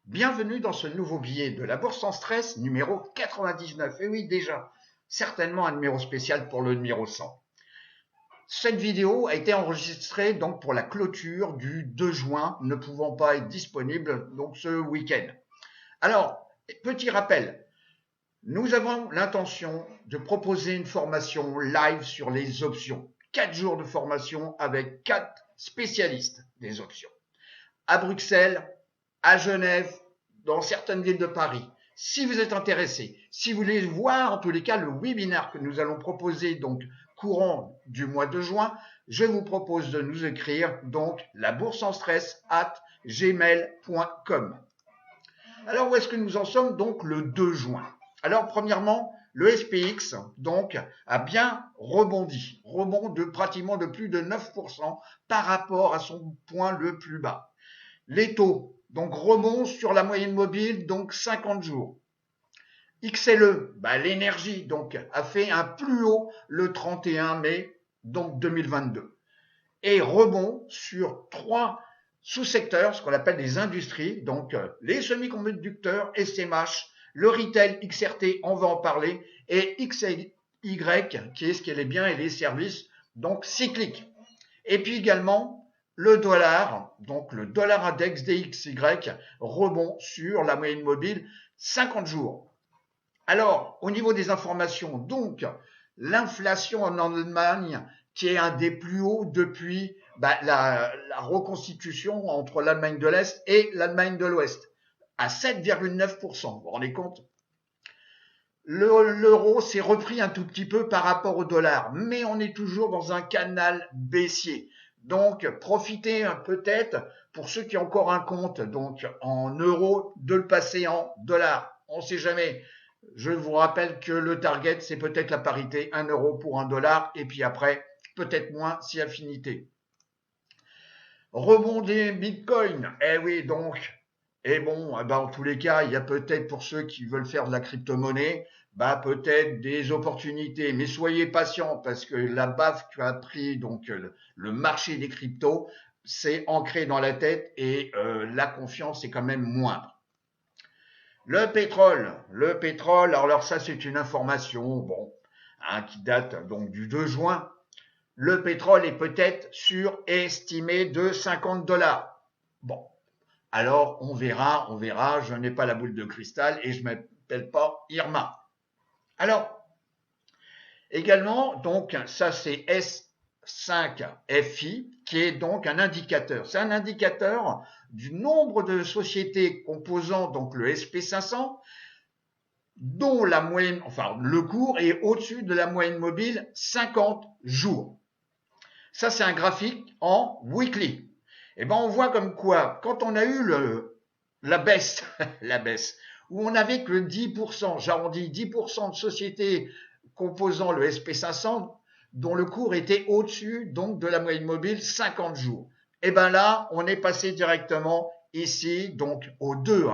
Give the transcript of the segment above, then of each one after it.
Bienvenue dans ce nouveau billet de la Bourse sans stress numéro 99. Et oui, déjà, certainement un numéro spécial pour le numéro 100. Cette vidéo a été enregistrée donc pour la clôture du 2 juin, ne pouvant pas être disponible donc ce week-end. Alors, petit rappel, nous avons l'intention de proposer une formation live sur les options. 4 jours de formation avec 4 spécialistes des options. À Bruxelles, à Genève, dans certaines villes de Paris. Si vous êtes intéressé, si vous voulez voir en tous les cas le webinaire que nous allons proposer donc courant du mois de juin, je vous propose de nous écrire donc laboursenstress@gmail.com. Alors où est-ce que nous en sommes donc le 2 juin? Alors premièrement, le SPX donc a bien rebondi, rebond de pratiquement de plus de 9% par rapport à son point le plus bas. Les taux donc rebond sur la moyenne mobile donc 50 jours. XLE, l'énergie donc a fait un plus haut le 31 mai donc 2022 et rebond sur 3 sous-secteurs, ce qu'on appelle des industries, donc les semi-conducteurs, SMH, le retail, XRT, on va en parler, et XY, qui est ce qu'elle est bien, et les services, donc cycliques. Et puis également, le dollar, donc le dollar index DXY, rebond sur la moyenne mobile 50 jours. Alors, au niveau des informations, donc, l'inflation en Allemagne, qui est un des plus hauts depuis la reconstitution entre l'Allemagne de l'Est et l'Allemagne de l'Ouest, à 7,9%. Vous vous rendez compte? L'euro s'est repris un tout petit peu par rapport au dollar, mais on est toujours dans un canal baissier. Donc, profitez peut-être, pour ceux qui ont encore un compte donc en euros, de le passer en dollars. On ne sait jamais. Je vous rappelle que le target, c'est peut-être la parité, 1 euro pour 1 dollar, et puis après, peut-être moins si affinité. Rebond des bitcoins. Eh oui, donc, et bon, en tous les cas, il y a peut-être pour ceux qui veulent faire de la crypto-monnaie, peut-être des opportunités. Mais soyez patients parce que la baffe qu'a pris donc le marché des cryptos, c'est ancré dans la tête et la confiance est quand même moindre. Le pétrole, alors ça c'est une information, qui date donc du 2 juin. Le pétrole est peut-être surestimé de 50 dollars. Bon, alors on verra, je n'ai pas la boule de cristal et je ne m'appelle pas Irma. Alors, également, donc ça c'est S5FI qui est donc un indicateur. C'est un indicateur du nombre de sociétés composant donc le SP500 dont la moyenne, le cours est au-dessus de la moyenne mobile 50 jours. Ça, c'est un graphique en weekly. Et on voit comme quoi, quand on a eu la baisse, où on n'avait que 10%, j'arrondis 10% de sociétés composant le SP500, dont le cours était au-dessus donc de la moyenne mobile 50 jours. Et là, on est passé directement ici, donc au 2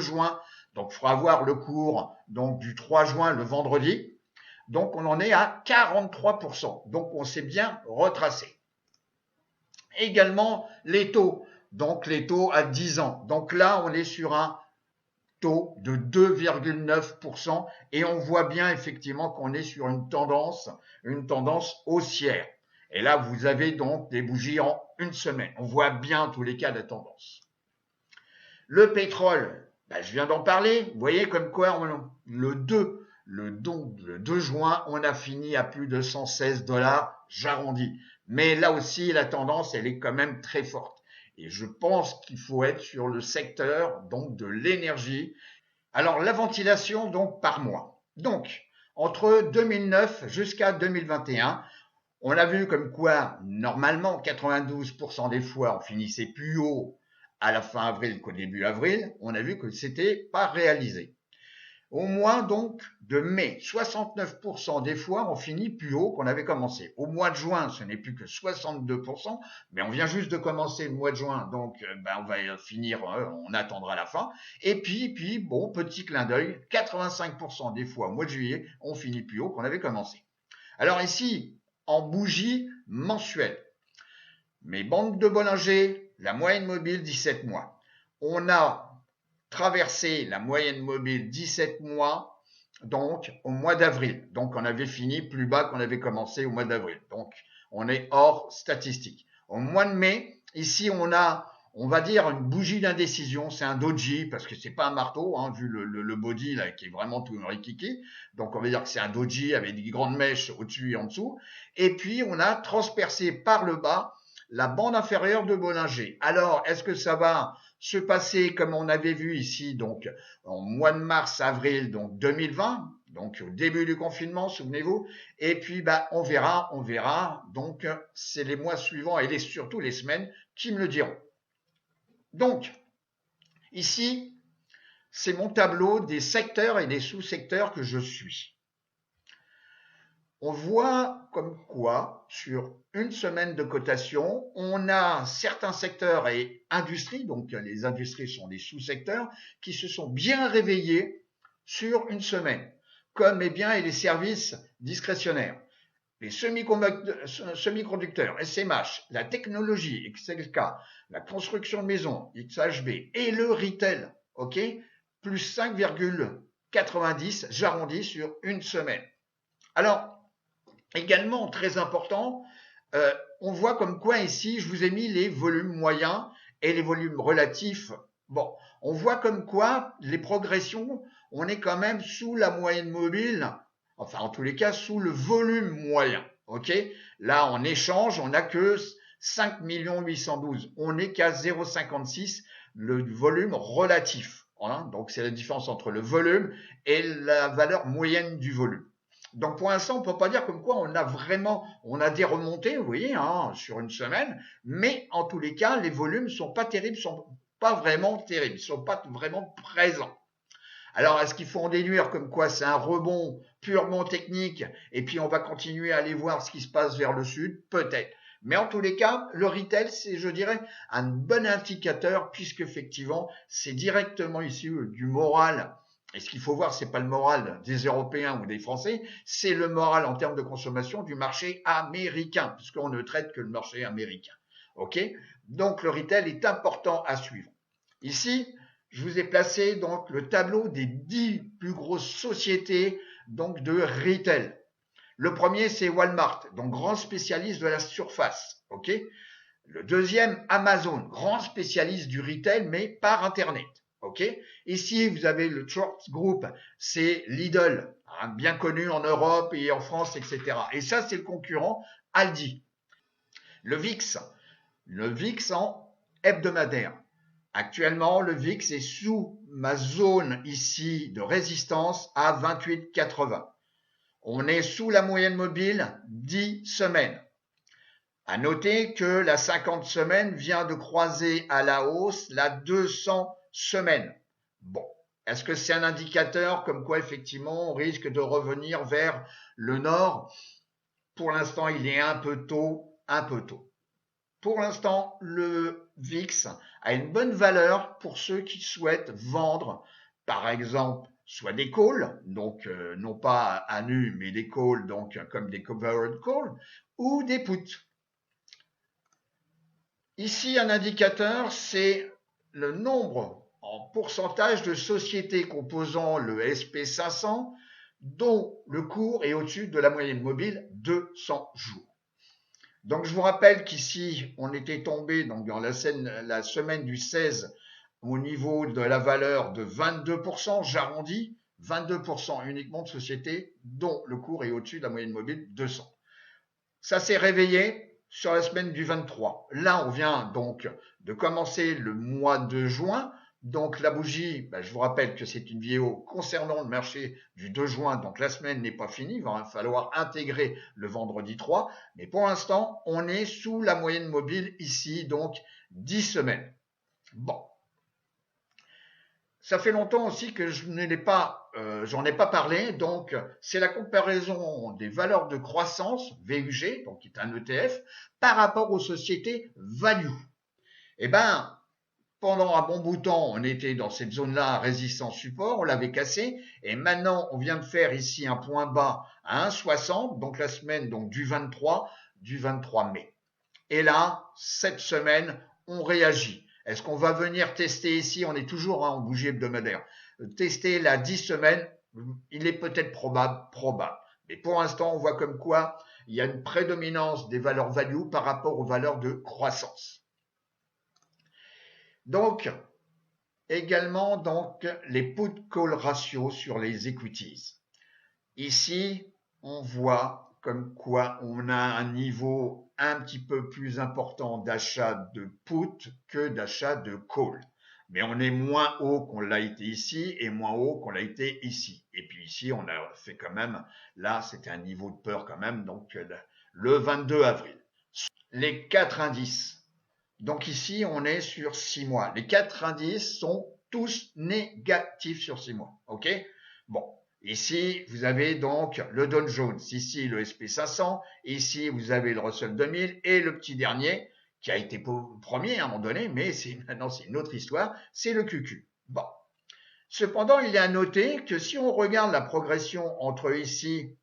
juin. Donc, il faudra voir le cours donc du 3 juin, le vendredi. Donc, on en est à 43%. Donc, on s'est bien retracé. Également, les taux. Donc, les taux à 10 ans. Donc là, on est sur un taux de 2,9% et on voit bien effectivement qu'on est sur une tendance haussière. Et là, vous avez donc des bougies en une semaine. On voit bien en tous les cas la tendance. Le pétrole, je viens d'en parler. Vous voyez comme quoi le 2 juin, on a fini à plus de 116 dollars, j'arrondis. Mais là aussi, la tendance, elle est quand même très forte. Et je pense qu'il faut être sur le secteur donc de l'énergie. Alors, la ventilation donc par mois. Donc, entre 2009 jusqu'à 2021, on a vu comme quoi, normalement, 92% des fois, on finissait plus haut à la fin avril qu'au début avril. On a vu que c'était pas réalisé. Au mois donc de mai, 69% des fois, on finit plus haut qu'on avait commencé. Au mois de juin, ce n'est plus que 62%, mais on vient juste de commencer le mois de juin, donc on va finir, on attendra la fin. Et puis, petit clin d'œil, 85% des fois, au mois de juillet, on finit plus haut qu'on avait commencé. Alors ici, en bougie mensuelle, mes bandes de Bollinger, la moyenne mobile 17 mois. On a traversé la moyenne mobile 17 mois, donc au mois d'avril. Donc on avait fini plus bas qu'on avait commencé au mois d'avril. Donc on est hors statistique. Au mois de mai, ici on a, on va dire, une bougie d'indécision. C'est un doji parce que c'est pas un marteau, hein, vu le body là qui est vraiment tout rikiki. Donc on va dire que c'est un doji avec des grandes mèches au-dessus et en dessous. Et puis on a transpercé par le bas la bande inférieure de Bollinger. Alors, est-ce que ça va se passer comme on avait vu ici, donc en mois de mars, avril, donc 2020, donc au début du confinement, souvenez-vous. Et puis, bah, on verra. Donc, c'est les mois suivants et surtout les semaines qui me le diront. Donc, ici, c'est mon tableau des secteurs et des sous-secteurs que je suis. On voit comme quoi, sur une semaine de cotation, on a certains secteurs et industries, donc les industries sont des sous-secteurs, qui se sont bien réveillés sur une semaine, comme les biens et les services discrétionnaires. Les semi-conducteurs, SMH, la technologie, XLK, la construction de maisons, XHB, et le retail, ok, plus 5,90, j'arrondis sur une semaine. Alors, également très important, on voit comme quoi ici, je vous ai mis les volumes moyens et les volumes relatifs. Bon, on voit comme quoi les progressions, on est quand même sous la moyenne mobile, enfin en tous les cas sous le volume moyen. Ok, là en échange, on n'a que 5 812, on n'est qu'à 0,56 le volume relatif. Voilà, donc c'est la différence entre le volume et la valeur moyenne du volume. Donc pour l'instant, on ne peut pas dire comme quoi on a des remontées, vous voyez, hein, sur une semaine, mais en tous les cas, les volumes sont pas terribles, sont pas vraiment terribles, sont pas vraiment présents. Alors, est-ce qu'il faut en déduire comme quoi c'est un rebond purement technique et puis on va continuer à aller voir ce qui se passe vers le sud? Peut-être. Mais en tous les cas, le retail, c'est, je dirais, un bon indicateur puisque effectivement, c'est directement ici du moral. Et ce qu'il faut voir, c'est pas le moral des Européens ou des Français, c'est le moral en termes de consommation du marché américain, puisqu'on ne traite que le marché américain. Ok? Donc le retail est important à suivre. Ici, je vous ai placé donc le tableau des 10 plus grosses sociétés donc de retail. Le premier, c'est Walmart, donc grand spécialiste de la surface. Ok? Le deuxième, Amazon, grand spécialiste du retail, mais par Internet. Ok? Ici, vous avez le Trust Group, c'est Lidl, hein, bien connu en Europe et en France, etc. Et ça, c'est le concurrent Aldi. Le VIX en hebdomadaire. Actuellement, le VIX est sous ma zone ici de résistance à 28,80. On est sous la moyenne mobile 10 semaines. À noter que la 50 semaines vient de croiser à la hausse la 200 semaines. Bon, est-ce que c'est un indicateur comme quoi effectivement on risque de revenir vers le nord? Pour l'instant, il est un peu tôt. Pour l'instant, le VIX a une bonne valeur pour ceux qui souhaitent vendre, par exemple, soit des calls, donc non pas à nu, mais des calls, donc comme des covered calls, ou des puts. Ici, un indicateur, c'est le nombre en pourcentage de sociétés composant le SP500 dont le cours est au-dessus de la moyenne mobile 200 jours. Donc, je vous rappelle qu'ici, on était tombé donc, dans la semaine du 16 au niveau de la valeur de 22%, j'arrondis, 22% uniquement de sociétés dont le cours est au-dessus de la moyenne mobile 200. Ça s'est réveillé sur la semaine du 23. Là, on vient donc de commencer le mois de juin. Donc la bougie, je vous rappelle que c'est une vidéo concernant le marché du 2 juin, donc la semaine n'est pas finie, il va falloir intégrer le vendredi 3, mais pour l'instant, on est sous la moyenne mobile ici, donc 10 semaines. Bon. Ça fait longtemps aussi que j'en ai pas parlé, donc c'est la comparaison des valeurs de croissance, VUG, donc qui est un ETF, par rapport aux sociétés value. Eh ben, pendant un bon bout de temps, on était dans cette zone-là, résistance support, on l'avait cassé, et maintenant, on vient de faire ici un point bas à 1,60, donc la semaine donc du 23 mai. Et là, cette semaine, on réagit. Est-ce qu'on va venir tester ici? On est toujours en bougie hebdomadaire. Tester la 10 semaines, il est peut-être probable. Mais pour l'instant, on voit comme quoi il y a une prédominance des valeurs value par rapport aux valeurs de croissance. Donc, également, les put-call ratios sur les equities. Ici, on voit comme quoi on a un niveau un petit peu plus important d'achat de put que d'achat de call. Mais on est moins haut qu'on l'a été ici et moins haut qu'on l'a été ici. Et puis ici, on a fait quand même, là, c'était un niveau de peur quand même, donc le 22 avril. Les 4 indices. Donc ici, on est sur 6 mois. Les 4 indices sont tous négatifs sur 6 mois. OK? Bon. Ici, vous avez donc le Dow Jones, ici le SP500, ici vous avez le Russell 2000 et le petit dernier qui a été premier à un moment donné, mais maintenant c'est une autre histoire, c'est le QQ. Bon. Cependant, il est à noter que si on regarde la progression entre ici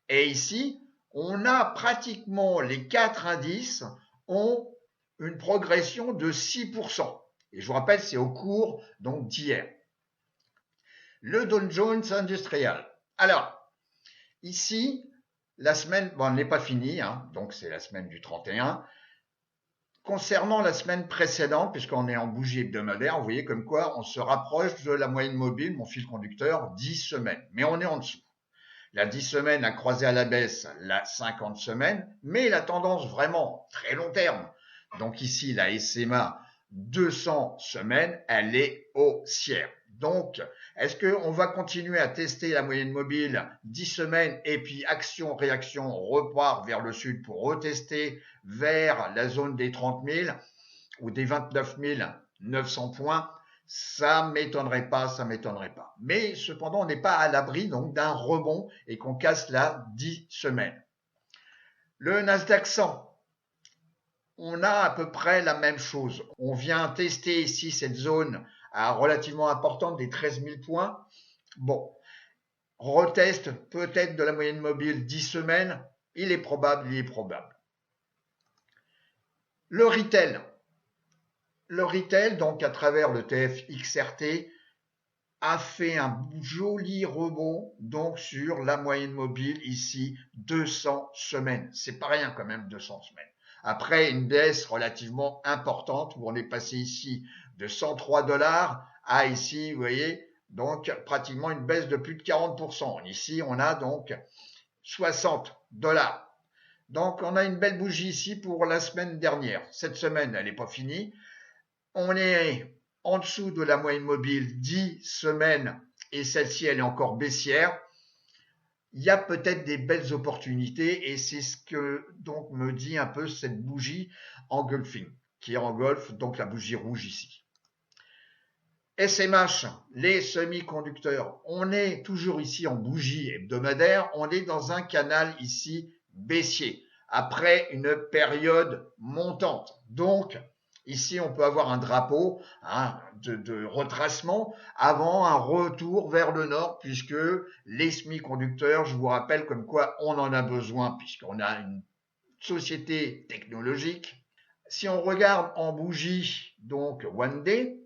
et ici, on a pratiquement les 4 indices ont une progression de 6%. Et je vous rappelle, c'est au cours donc d'hier. Le Dow Jones Industrial. Alors, ici, la semaine, bon, elle n'est pas finie, hein, donc c'est la semaine du 31. Concernant la semaine précédente, puisqu'on est en bougie hebdomadaire, vous voyez comme quoi on se rapproche de la moyenne mobile, mon fil conducteur, 10 semaines. Mais on est en dessous. La 10 semaines a croisé à la baisse la 50 semaines, mais la tendance vraiment très long terme. Donc ici, la SMA 200 semaines, elle est haussière. Donc, est-ce qu'on va continuer à tester la moyenne mobile 10 semaines et puis action-réaction, on repart vers le sud pour retester vers la zone des 30 000 ou des 29 900 points? Ça m'étonnerait pas. Mais cependant, on n'est pas à l'abri donc d'un rebond et qu'on casse la 10 semaines. Le Nasdaq 100. On a à peu près la même chose. On vient tester ici cette zone relativement importante des 13 000 points. Bon, reteste peut-être de la moyenne mobile 10 semaines. Il est probable. Le retail. Le retail, donc à travers le TFXRT, a fait un joli rebond donc sur la moyenne mobile ici 200 semaines. C'est pas rien quand même 200 semaines. Après une baisse relativement importante où on est passé ici de 103 $ à ici, vous voyez, donc pratiquement une baisse de plus de 40%. Ici, on a donc 60 $. Donc, on a une belle bougie ici pour la semaine dernière. Cette semaine, elle n'est pas finie. On est en dessous de la moyenne mobile 10 semaines et celle-ci, elle est encore baissière. Il y a peut-être des belles opportunités et c'est ce que donc me dit un peu cette bougie engulfing qui engulfe donc la bougie rouge ici. SMH, les semi-conducteurs, on est toujours ici en bougie hebdomadaire, on est dans un canal ici baissier après une période montante. Donc, ici, on peut avoir un drapeau de retracement avant un retour vers le nord puisque les semi-conducteurs, je vous rappelle comme quoi on en a besoin puisqu'on a une société technologique. Si on regarde en bougie, donc one day,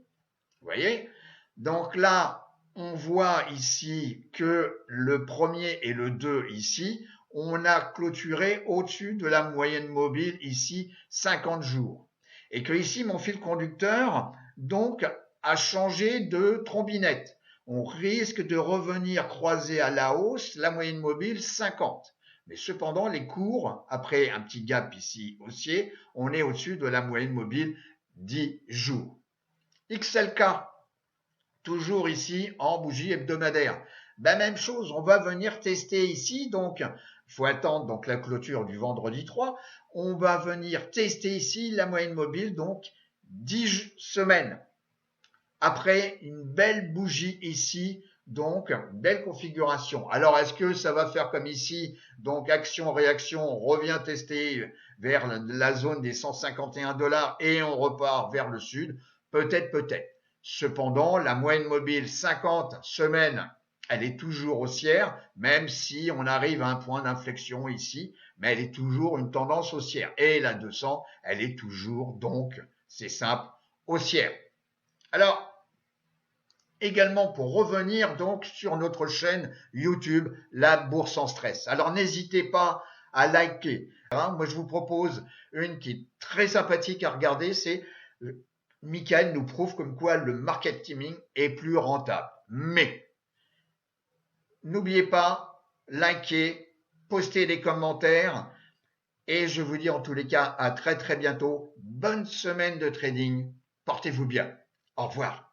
vous voyez, donc là, on voit ici que le premier et le 2 ici, on a clôturé au-dessus de la moyenne mobile ici 50 jours. Et que ici, mon fil conducteur, donc, a changé de trombinette. On risque de revenir croiser à la hausse la moyenne mobile 50. Mais cependant, les cours, après un petit gap ici haussier, on est au-dessus de la moyenne mobile 10 jours. XLK, toujours ici en bougie hebdomadaire. Ben, même chose, on va venir tester ici, donc il faut attendre donc la clôture du vendredi 3. On va venir tester ici la moyenne mobile, donc 10 semaines. Après une belle bougie ici, donc belle configuration. Alors est-ce que ça va faire comme ici, donc action-réaction, on revient tester vers la zone des 151 $ et on repart vers le sud? Peut-être. Cependant, la moyenne mobile 50 semaines, elle est toujours haussière, même si on arrive à un point d'inflexion ici, mais elle est toujours une tendance haussière. Et la 200, elle est toujours donc, c'est simple, haussière. Alors, également pour revenir donc sur notre chaîne YouTube, La Bourse en Stress. Alors, n'hésitez pas à liker. Moi, je vous propose une qui est très sympathique à regarder, c'est Michael nous prouve comme quoi le market timing est plus rentable. Mais, n'oubliez pas, likez, postez des commentaires et je vous dis en tous les cas à très très bientôt. Bonne semaine de trading. Portez-vous bien. Au revoir.